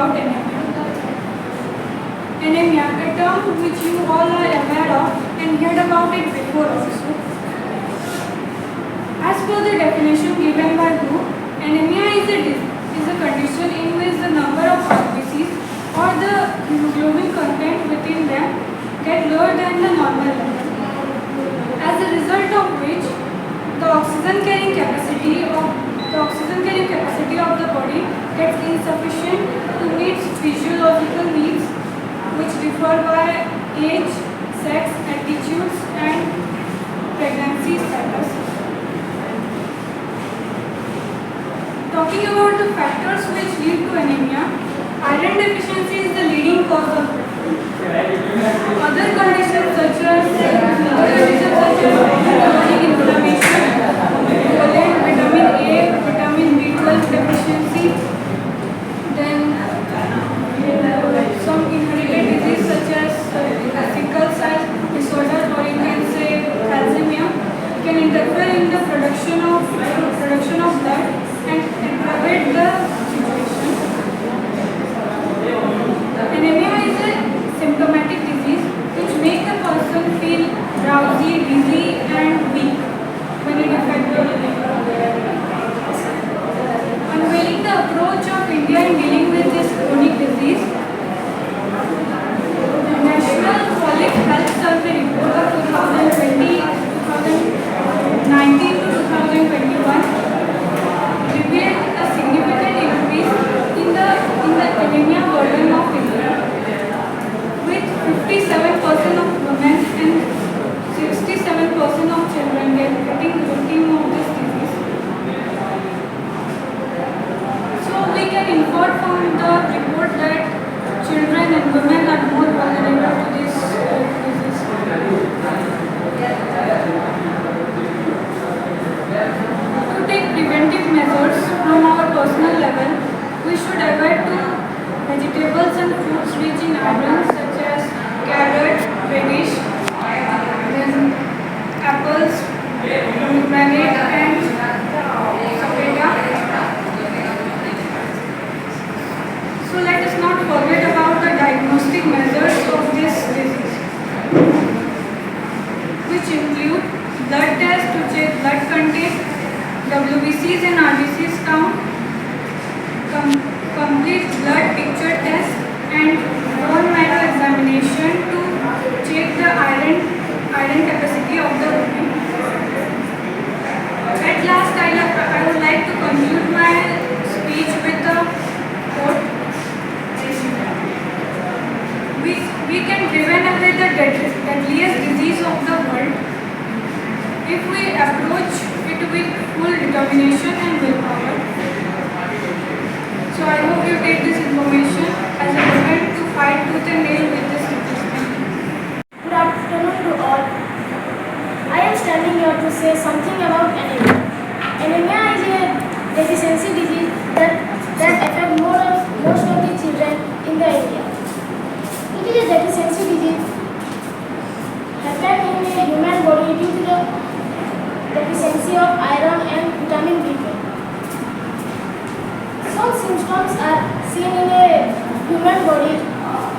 about anemia. Anemia, a term which you all are aware of and heard about it before also. As per the definition given by WHO, anemia is a condition in which the number of RBCs or the hemoglobin content within them get lower than the normal level. As a result of which, the oxygen carrying capacity of the body gets insufficient to meet physiological needs, which differ by age, sex, attitudes, and pregnancy status. Talking about the factors which lead to anemia, iron deficiency is the leading cause of it. Other conditions such as chronic inflammation, folate, vitamin A, vitamin B12 deficiency, then some inherited disease such as sickle cell disorder, or you can say thalassemia, can interfere in the production of blood and aggravate the situation. Anemia is a symptomatic disease which makes the person feel drowsy, dizzy, and weak when it affects the liver. Unveiling the approach of India in dealing with this chronic disease, the National Colic Health Survey report of 2019 to 2021 revealed a significant increase in the anemia burden of India, with 57% of women and 67% of children getting victim of this disease. So we can infer from the report that children and women are more vulnerable to this disease. To take preventive measures from our personal level, we should avoid vegetables and fruits rich in iron such as carrot, radish, then apples, pomegranate, and sapeta. So let us not forget about the diagnostic measures of this disease, which include blood tests to check blood content, WBCs and RBCs count, complete blood picture test, and bone marrow examination to check the iron capacity of the woman. At last, I would like to conclude my speech with a quote. We can prevent away the deadliest disease of the world if we approach it with full determination and willpower. So I hope you take this information as a moment to fight tooth and nail with this disease. Good afternoon to all. I am standing here to say something about anemia. Anemia is a deficiency disease that affects most of the children in the India. It is a deficiency disease happening in a human body due to the deficiency of iron and vitamin B12. Some symptoms are seen in a human body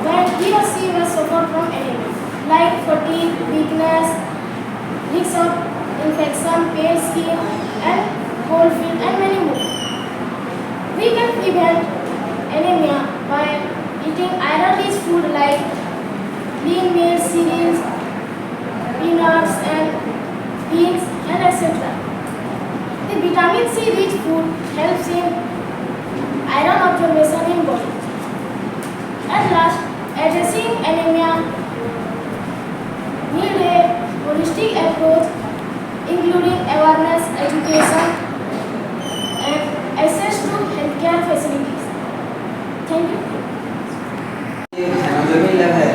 when he or she will suffer from anemia, like fatigue, weakness, risk of infection, pale skin, and cold feet, and many more. We can prevent anemia by eating iron-rich food like lean meat, cereals, peanuts, and beans, and etc. The vitamin C rich food helps in iron absorption in body. At last, addressing anemia need a holistic approach including awareness, education, and access to healthcare facilities. Thank you. Hemoglobin level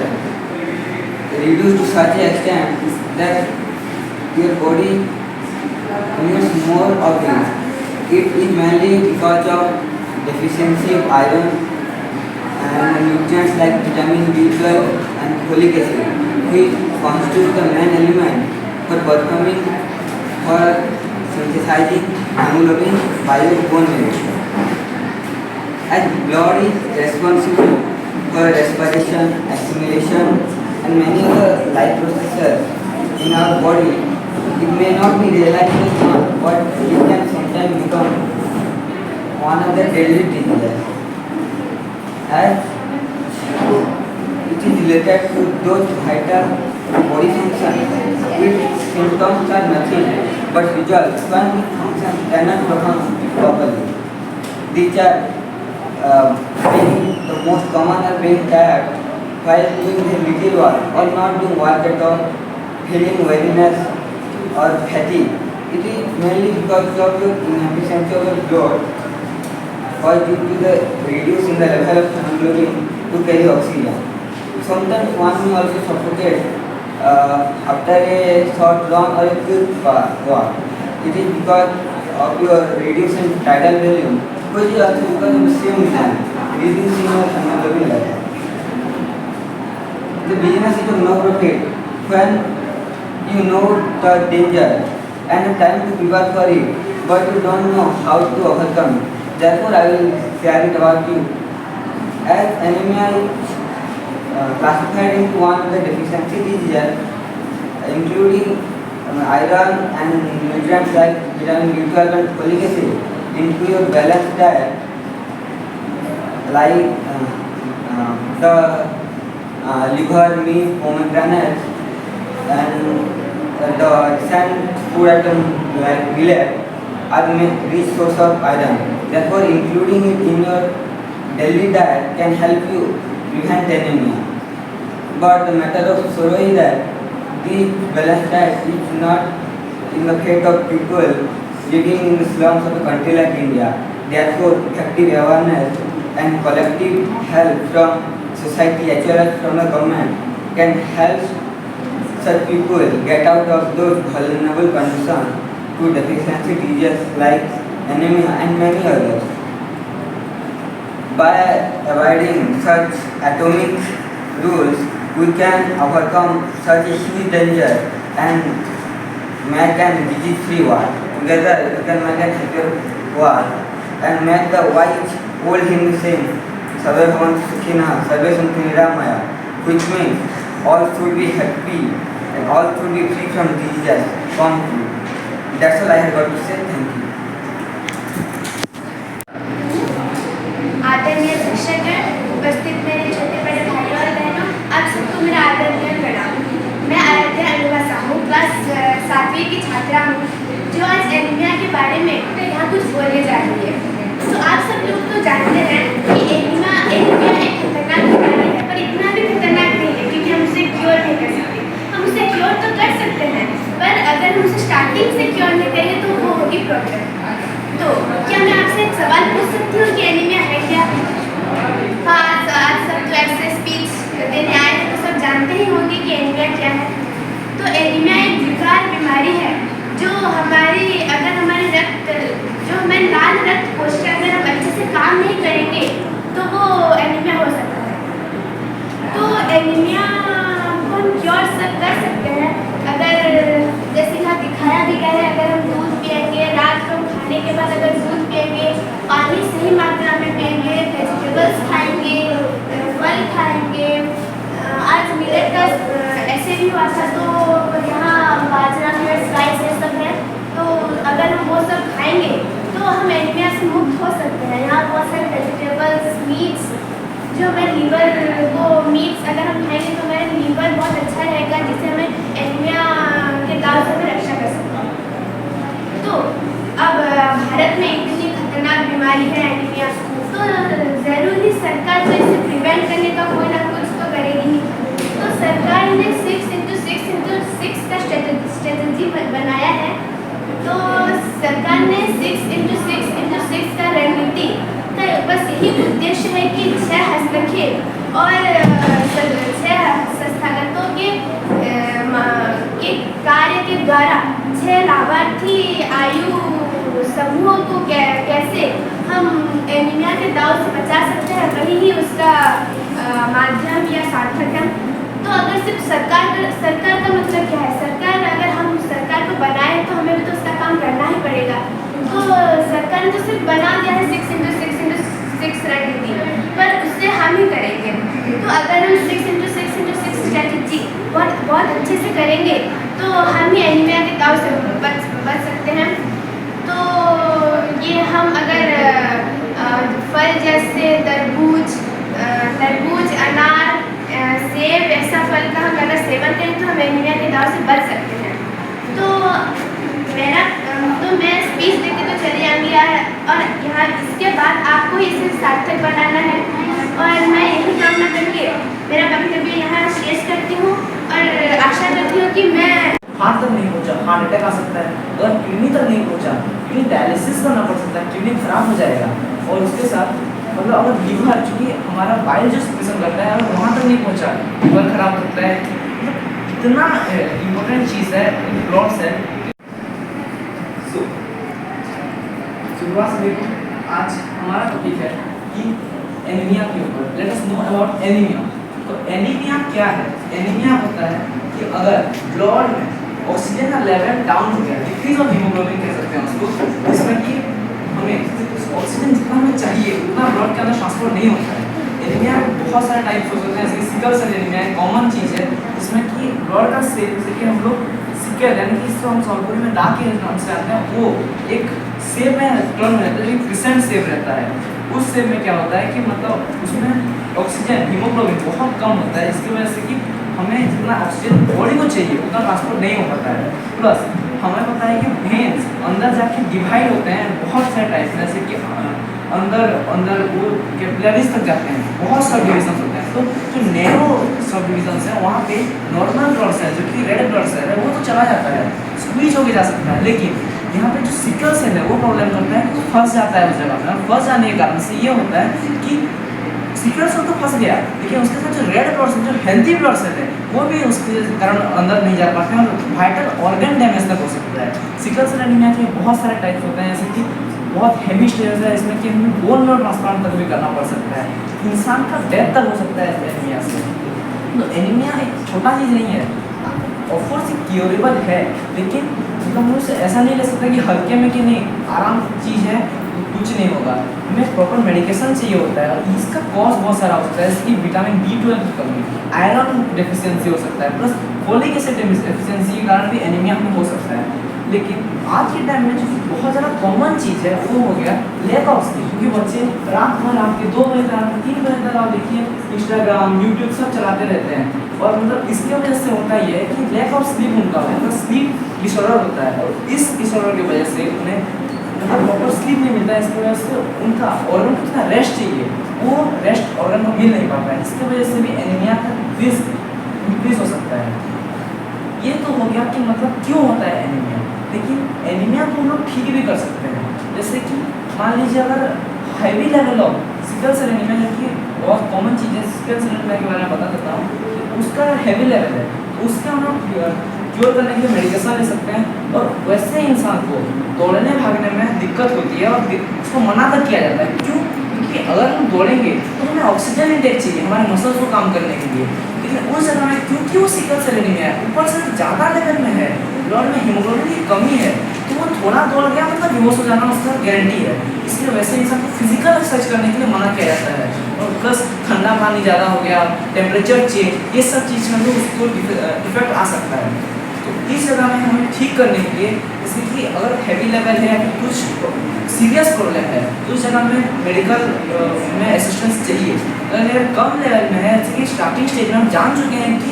reduced to such an extent that your body needs more of it. It is mainly because of deficiency of iron and nutrients like vitamin B12 and folic acid, which constitute the main element for synthesizing hemoglobin by your bone marrow. as blood is responsible for respiration, assimilation, and many other life processes in our body. It may not be realized now, but it can sometimes become one of the deadly diseases. As it is related to those vital body functions, its symptoms are nothing but results when the function cannot perform properly. These are being the most common are being tired while doing the little work or not doing work at all, feeling weariness or fatigue. It is mainly because of your inefficiency of your blood or due to the reduce in the level of hemoglobin to carry oxygen. Sometimes one may also suffocate after a short run or a quick walk. It is because of your reducing tidal volume, which is also because of the same reason, reducing your hemoglobin level. The business is of no profit when you know the danger and the time to prepare for it, but you don't know how to overcome it. Therefore, I will share it about you. As anemia is classified into one of the deficiency diseases, including iron and nutrients like vitamin B12 and folic acid into your balanced diet, like the liver, meat, pomegranates, and the recent food item like millet are rich source of iron. Therefore, including it in your daily diet can help you prevent anemia. But the matter of sorrow is that this balanced diet is not in the fate of people living in the slums of a country like India. Therefore, effective awareness and collective help from society as well as from the government can help such people get out of those vulnerable conditions to deficiency diseases like anemia and many others. By avoiding such atomic rules, we can overcome such a huge danger and make an disease-free world. Together, we can make a happier world and make the wise old Hindu saying, "Sarve bhavantu sukhina, sarve santu niramaya," which means all should be happy and all should be free from diseases. That's all I have got to say. Thank you. आदरणीय शिक्षकगण, उपस्थित मेरे छोटे बड़े भाई और बहनों, आप सबको मेरा आदरणीय प्रणाम। मैं आराध्या अनुवा साहू, क्लास 7वीं की छात्रा हूँ, जो आज एनीमिया के बारे में यहाँ कुछ बोलने जा रही है। तो आप सब लोग तो जानते हैं कि एनीमिया एक खतरनाक बीमारी है, पर इतना भी खतरनाक नहीं है क्योंकि हम उसे क्योर नहीं कर सकते। हम उसे क्योर तो कर सकते हैं, पर अगर हम उसे स्टार्टिंग से क्योर नहीं करेंगे तो वो होगी प्रॉब्लम। तो क्या मैं आपसे एक सवाल पूछ सकती हूँ कि एनीमिया है क्या? हाँ, आज सब तो ऐसे स्पीच देने आए हैं तो सब जानते ही होंगे कि एनीमिया क्या है। तो एनीमिया एक विकार बीमारी है जो हमारे रक्त जो हमारे लाल रक्त कोशिका अगर हम अच्छे से काम नहीं करेंगे तो वो एनीमिया हो सकता है। तो एनीमिया को हम क्योर कर सकते हैं अगर जैसे यहाँ दिखाया भी गया है, अगर हम दूध पिएंगे, रात को खाने के बाद अगर दूध पिएंगे, पानी सही मात्रा में पिएंगे, वेजिटेबल्स खाएंगे, फल खाएंगे। आज मिलेट का ऐसे भी हुआ था, तो यहाँ बाजरा मिलेट राइस ये सब है, तो अगर हम वो सब खाएंगे तो हम एनीमिया से मुक्त हो सकते हैं। यहाँ बहुत सारे वेजिटेबल्स, मीट्स जो हमारे लीवर वो मीट्स अगर हम खाएंगे तो हमारा लीवर बहुत अच्छा रहेगा, जिससे हमें एनीमिया के दाव से हमें रक्षा कर सकते हैं। तो अब भारत में इतनी खतरनाक बीमारी है एनीमिया, तो ज़रूरी सरकार तो इसे प्रिवेंट करने का कोई ना कुछ तो करेगी ही। तो सरकार ने 6x6x6 का स्ट्रेटजी बनाया है। तो सरकार ने 6x6x6 का रणनीति का बस यही उद्देश्य है कि 6 हस्तक्षेप और 6 संस्थागतों के कार्य के द्वारा 6 लाभार्थी आयु समूहों को कैसे हम एनीमिया के दाव से बचा सकते हैं, वही ही उसका माध्यम या सार्थक है। तो अगर सिर्फ सरकार का मतलब क्या है? अगर हम सरकार को बनाए तो हमें भी तो उसका काम करना ही पड़ेगा। तो सरकार ने तो सिर्फ बना दिया है 6x6x6 6 रख दी, पर उससे हम ही करेंगे। तो अगर हम 6 × 6 × 6 स्ट्रैटेजी बहुत अच्छे से करेंगे तो हम ही एनीमिया के दाव से बच सकते हैं। तो ये हम अगर फल जैसे तरबूज, अनार, सेब ऐसा फल का हम अगर सेवन करें तो हम एनीमिया के दाव से बच सकते हैं। तो मैं स्पीच देके तो चली जाऊँगी यार, और यहाँ इसके बाद आपको इसे सार्थक बनाना है, और मैं यही कामना करके मेरा वक्तव्य यहाँ शेष करती हूँ और आशा करती हूँ कि मैं हार्ट तक नहीं पहुंचा, हार्ट अटैक आ सकता है। अगर किडनी तक नहीं पहुंचा, किडनी डायलिसिस करना पड़ सकता है, किडनी खराब हो जाएगा। और उसके साथ मतलब अगर लीवर, चूँकि हमारा बाइल जो सिक्रेशन करता है, अगर वहाँ तक नहीं पहुंचा, लीवर खराब हो सकता है। मतलब इतना इम्पोर्टेंट चीज़ है, ब्लड्स है। शुरुआत से देखो, आज हमारा टॉपिक है कि एनीमिया के ऊपर। Let us know about anaemia. तो एनीमिया क्या है? एनीमिया होता है कि अगर ब्लड में ऑक्सीजन का लेवल डाउन हो गया, डिक्रीज ऑफ हीमोग्लोबिन कह सकते हैं उसको, जिसमें कि हमें ऑक्सीजन जितना हमें चाहिए उतना ब्लड के अंदर ट्रांसफर नहीं होता है। एनीमिया में बहुत सारे टाइप्स हो सकते हैं, जैसे सिकल सेल एनीमिया एक कॉमन चीज़ है, जिसमें कि ब्लड का सेल, जैसे कि हम लोग सिकल यानी कि इसको हम सॉल्वरी में दाग के नाम से आते हैं, वो एक सेब में टर्न रहता है, एक क्रिसेंट सेब रहता है। उस सेब में क्या होता है कि मतलब उसमें ऑक्सीजन, हीमोग्लोबिन बहुत कम होता है, जिसकी वजह से कि हमें जितना ऑक्सीजन बॉडी को चाहिए उतना ट्रांसपोर्ट नहीं हो पाता है। प्लस हमें पता है कि वेन्स अंदर जाके डिवाइड होते हैं बहुत सारे टाइप, जैसे कि अंदर वो कैपिलरीज तक जाते हैं, बहुत सब डिविजन होते हैं। तो जो नैरो सब डिविजन है वहाँ पे नॉर्मल ब्लड सेल जो कि रेड ब्लड सेल है वो तो चला जाता है, स्क्वीज होके जा सकता है, लेकिन यहाँ पे जो सिकल सेल है वो प्रॉब्लम करता है कि फंस जाता है उस जगह में। फंस जाने के कारण से ये होता है कि सिकल सेल तो फंस गया, लेकिन उसके साथ जो रेड ब्लड सेल, जो हेल्थी ब्लड सेल है, वो भी उसके कारण अंदर नहीं जा पाते हैं और वाइटल ऑर्गन डैमेज तक हो सकता है। सिकल सेल एनीमिया के बहुत सारे टाइप्स होते हैं, जैसे कि बहुत हैवी स्टेज है इसमें कि हमें बोन मैरो ट्रांसप्लांट तक भी करना पड़ सकता है, इंसान का डेथ तक हो सकता है एनीमिया से। तो एनीमिया एक छोटा चीज़ नहीं है, ऑफकोर्स क्योरेबल है, लेकिन हम उससे ऐसा नहीं ले सकते कि हल्के में कि नहीं आराम चीज़ है कुछ नहीं होगा, हमें प्रॉपर मेडिकेशन चाहिए होता है। और इसका कॉज बहुत सारा हो सकता है, जैसे कि विटामिन B12 की कमी, आयरन डेफिशिएंसी हो सकता है, प्लस फोलिक एसिड डेफिशिएंसी के कारण भी एनीमिया में हो सकता है। लेकिन आज के टाइम में जो बहुत ज़्यादा कॉमन चीज़ है वो हो गया लैक ऑफ स्लीप, क्योंकि बच्चे रात भर आपके 2 बजे तक 3 बजे तक आप देखिए इंस्टाग्राम, यूट्यूब सब चलाते रहते हैं, और मतलब इसके वजह से होता ये है कि लैक ऑफ स्लीप उनका है, मतलब स्लीप डिसऑर्डर होता है, और इस डिसऑर्डर की वजह से उन्हें मतलब प्रॉपर स्लीप नहीं मिलता है। इसकी वजह से उनका ऑर्गन को जितना रेस्ट चाहिए वो रेस्ट ऑर्गन को मिल नहीं पाता है, इसकी वजह से भी एनीमिया का रिस्क इंक्रीज हो सकता है। ये तो हो गया कि मतलब क्यों होता है एनीमिया, लेकिन एनीमिया को हम लोग ठीक भी कर सकते हैं। जैसे कि मान लीजिए अगर heavy level of sickle cell anaemia, जो कि बहुत कॉमन चीज़ है, सिकल सेल एनीमिया के बारे में बता देता हूँ, उसका हैवी लेवल है तो उसका हम लोग क्योर करने के लिए मेडिकेशन ले सकते हैं। और वैसे इंसान को दौड़ने भागने में दिक्कत होती है और उसको मना तक किया जाता है, क्यों? क्योंकि अगर हम दौड़ेंगे तो हमें ऑक्सीजन इंटेक चाहिए हमारे मसल्स को काम करने के लिए, लेकिन उस जगह में क्योंकि वो सिकल सेल एनीमिया है, ऊपर से ज़्यादा लेवल में है, ब्लड में हीमोग्लोबिन की कमी है, तो वो थोड़ा दौड़ गया मतलब बेहोश हो जाना उसका गारंटी है। इसलिए वैसे इंसान को फिजिकल एक्सरसाइज करने के लिए मना किया जाता है। और प्लस ठंडा पानी ज़्यादा हो गया, टेम्परेचर चेंज, ये सब चीज़ में भी उसको इफेक्ट आ सकता है। तो इस जगह में हमें ठीक करने के लिए, जैसे कि अगर हैवी लेवल है या फिर कुछ सीरियस प्रॉब्लम है तो उस जगह में मेडिकल में असिस्टेंस चाहिए। अगर कम लेवल में है, जैसे कि स्टार्टिंग स्टेज में हम जान चुके हैं कि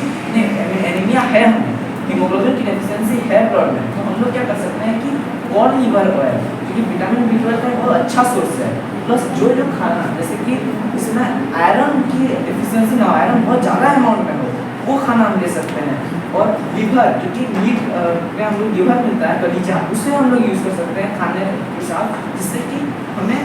एनीमिया है, हमें हीमोग्लोबिन की डेफिशिएंसी है ब्लड में, तो हम लोग क्या कर सकते हैं कि कॉड लीवर ऑयल, क्योंकि विटामिन B12 का बहुत अच्छा सोर्स है, प्लस जो खाना जैसे कि इसमें आयरन की डेफिशिएंसी ना, आयरन बहुत ज़्यादा अमाउंट में हो, वो खाना हम ले सकते हैं। और लीवर, जो कि मीट में हम लोग लीवर मिलता है कलीजा, उसे हम लोग यूज़ कर सकते हैं खाने के साथ, जिससे कि हमें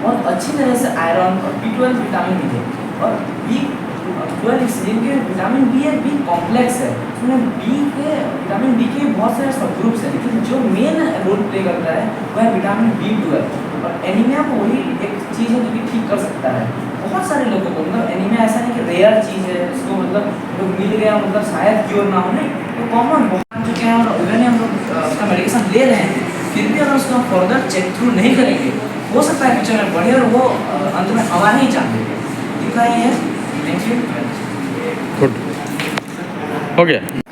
बहुत अच्छी तरह से आयरन और B12 विटामिन मिले। और B12 जिनके विटामिन B है, B कॉम्प्लेक्स है, उसमें विटामिन B के बहुत सारे सब ग्रुप्स हैं, लेकिन जो मेन रोल प्ले करता है वह है विटामिन B12। और एनीमिया को वही एक चीज़ है जो कि ठीक कर सकता है बहुत सारे लोगों को। मतलब एनीमिया ऐसा नहीं कि रेयर चीज़ है, इसको मतलब मिल गया मतलब शायद क्योर ना हो, नहीं, तो कॉमन बहुत चुके हैं और इवन हम लोग उसका मेडिकेशन ले रहे हैं, फिर भी अगर उसको फर्दर चेक थ्रू नहीं करेंगे हो सकता है फ्यूचर में बढ़े और वो अंत में हमारे ही चाहते हैं। इतना ही है। Thank you. गुड, हो गया।